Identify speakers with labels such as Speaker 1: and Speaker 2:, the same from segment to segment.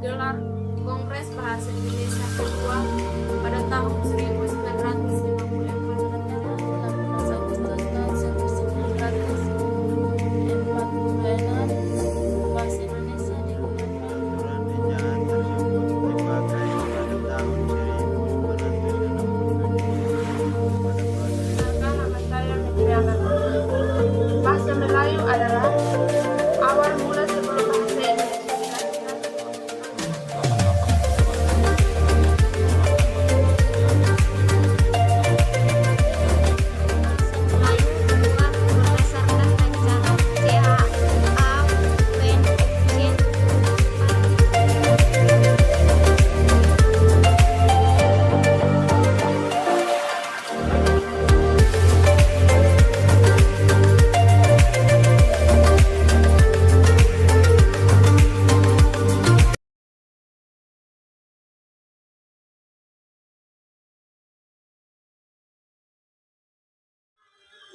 Speaker 1: gelar Kongres Bahasa Indonesia kedua pada tahun 1954 rencana 18 Agustus tahun 1946 bahasa Indonesia digunakan.
Speaker 2: Ejaan tersebut dipakai pada tahun 1966 pada proses.
Speaker 1: Nama saya Medriana. Bahasa Melayu adalah awal mula sebelum bahasa Indonesia dilahirkan. Melayu dibuat berdasarkan rancangan CHA Pen Ujian.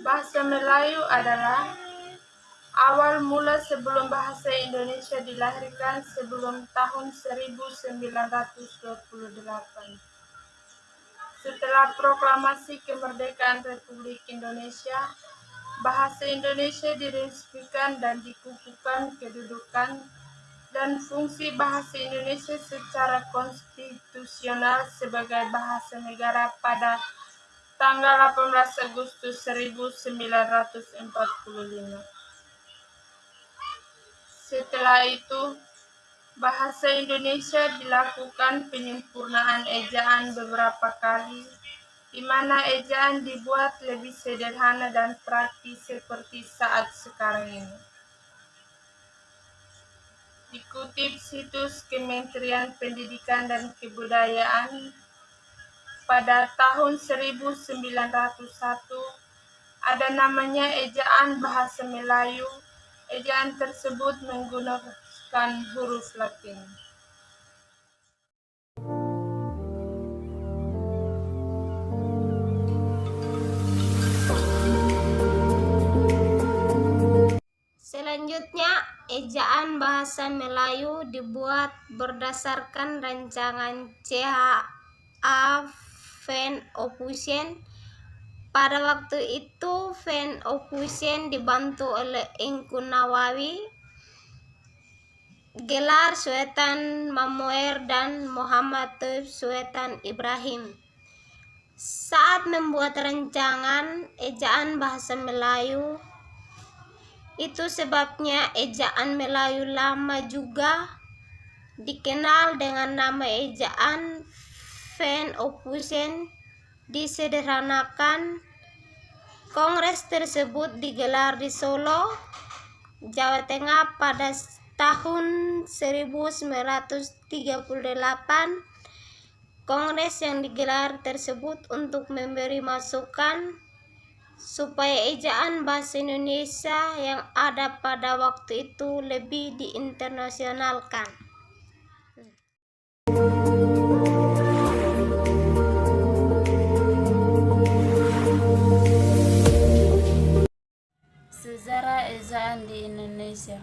Speaker 1: Bahasa Melayu adalah awal mula sebelum bahasa Indonesia dilahirkan sebelum tahun 1928. Setelah proklamasi kemerdekaan Republik Indonesia, bahasa Indonesia diresmikan dan dikukuhkan kedudukan dan fungsi bahasa Indonesia secara konstitusional sebagai bahasa negara pada tanggal 18 Agustus 1945. Setelah itu, bahasa Indonesia dilakukan penyempurnaan ejaan beberapa kali, di mana ejaan dibuat lebih sederhana dan praktis seperti saat sekarang ini. Dikutip situs Kementerian Pendidikan dan Kebudayaan, pada tahun 1901 ada namanya ejaan bahasa Melayu. Ejaan tersebut menggunakan huruf Latin. Selanjutnya, ejaan bahasa Melayu dibuat berdasarkan rancangan CHA Van Ophusen. Pada waktu itu, Van Ophusen dibantu oleh Engku Nawawi, Gelar Suetan Mamoer, dan Muhammad Toib Suetan Ibrahim. Saat membuat rancangan ejaan bahasa Melayu, itu sebabnya ejaan Melayu lama juga dikenal dengan nama ejaan Van Ophusen disederhanakan. Kongres tersebut digelar di Solo, Jawa Tengah pada tahun 1938. Kongres yang digelar tersebut untuk memberi masukan supaya ejaan bahasa Indonesia yang ada pada waktu itu lebih diinternasionalkan. Sejarah ejaan di Indonesia.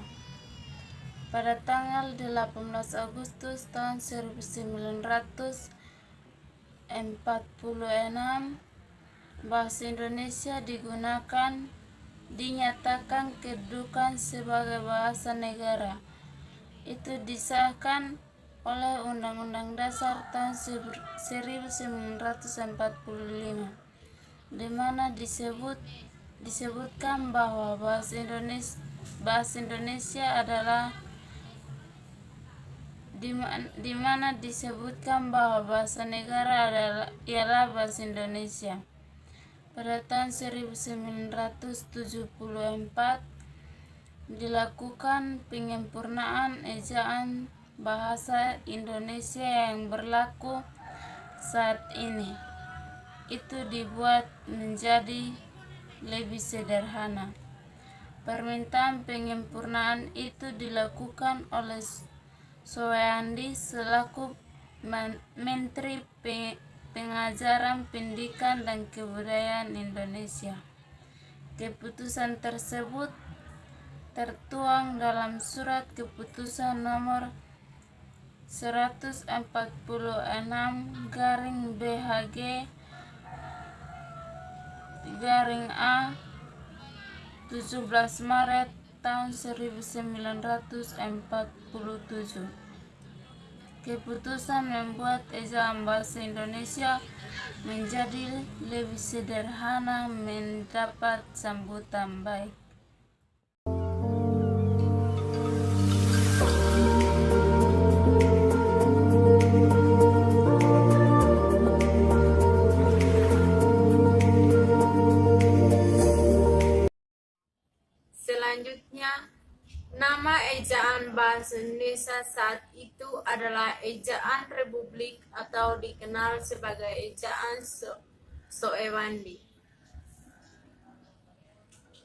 Speaker 1: Pada tanggal 18 Agustus tahun 1946, bahasa Indonesia dinyatakan kedudukan sebagai bahasa negara. Itu disahkan oleh Undang-Undang Dasar tahun 1945, di mana disebutkan bahwa bahasa Indonesia adalah di mana disebutkan bahwa bahasa negara ialah bahasa Indonesia. Pada tahun 1974 dilakukan penyempurnaan ejaan bahasa Indonesia yang berlaku saat ini. Itu dibuat menjadi lebih sederhana. Permintaan penyempurnaan itu dilakukan oleh Soeandi selaku Menteri Pengajaran, Pendidikan, dan Kebudayaan Indonesia. Keputusan tersebut tertuang dalam Surat Keputusan nomor
Speaker 3: 146/BHG-A 17 Maret tahun 1947. Keputusan membuat ejaan bahasa Indonesia menjadi lebih sederhana mendapat sambutan baik.
Speaker 4: Selanjutnya, nama ejaan bahasa Indonesia saat itu adalah Ejaan Republik atau dikenal sebagai Ejaan Soewandi.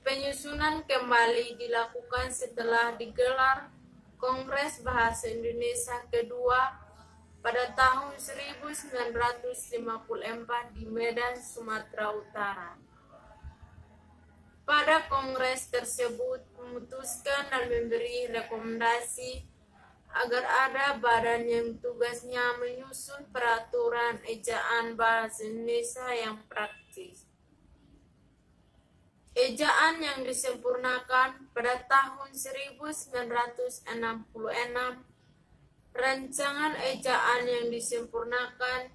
Speaker 4: Penyusunan kembali dilakukan setelah digelar Kongres Bahasa Indonesia kedua pada tahun 1954 di Medan, Sumatera Utara. Pada kongres tersebut memutuskan dan memberi rekomendasi agar ada badan yang tugasnya menyusun peraturan ejaan bahasa Indonesia yang praktis. Ejaan yang disempurnakan pada tahun 1966, rancangan ejaan yang disempurnakan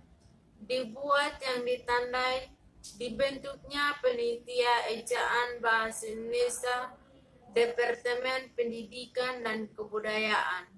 Speaker 4: dibuat yang ditandai dibentuknya Panitia Ejaan Bahasa Indonesia Departemen Pendidikan dan Kebudayaan.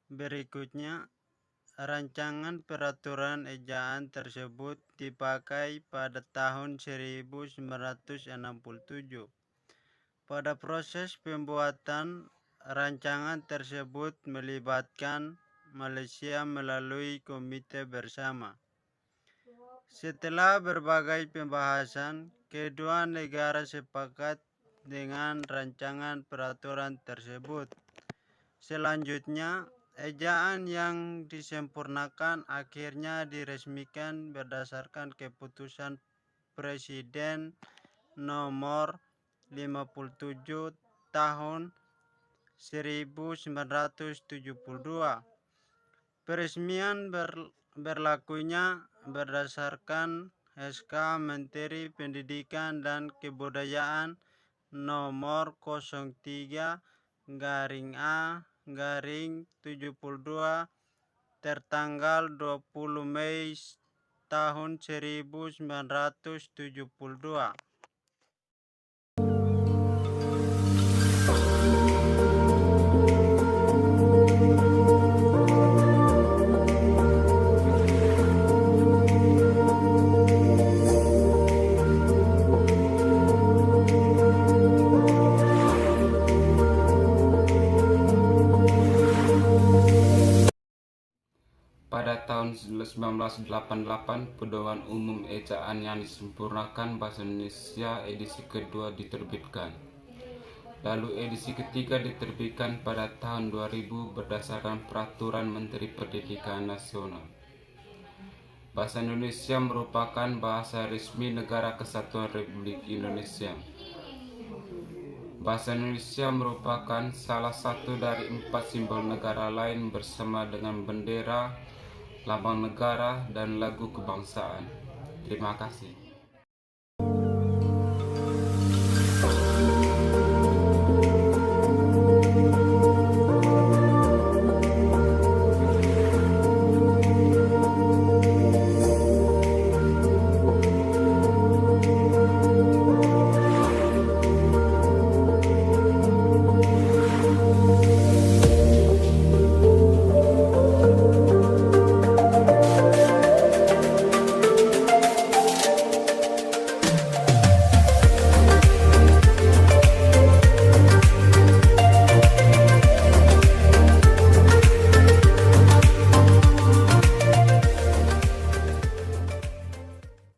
Speaker 2: Berikutnya, rancangan peraturan ejaan tersebut dipakai pada tahun 1967. Pada proses pembuatan, rancangan tersebut melibatkan Malaysia melalui komite bersama. Setelah berbagai pembahasan, kedua negara sepakat dengan rancangan peraturan tersebut. Selanjutnya, ejaan yang disempurnakan akhirnya diresmikan berdasarkan keputusan Presiden nomor 57 tahun 1972. Peresmian berlakunya berdasarkan SK Menteri Pendidikan dan Kebudayaan nomor 03/A/72 tertanggal 20 Mei tahun 1972.
Speaker 5: Pada tahun 1988, Pedoman Umum Ejaan yang disempurnakan Bahasa Indonesia edisi kedua diterbitkan. Lalu edisi ketiga diterbitkan pada tahun 2000 berdasarkan Peraturan Menteri Pendidikan Nasional. Bahasa Indonesia merupakan bahasa resmi Negara Kesatuan Republik Indonesia. Bahasa Indonesia merupakan salah satu dari 4 simbol negara lain bersama dengan bendera, lambang negara, dan lagu kebangsaan. Terima kasih.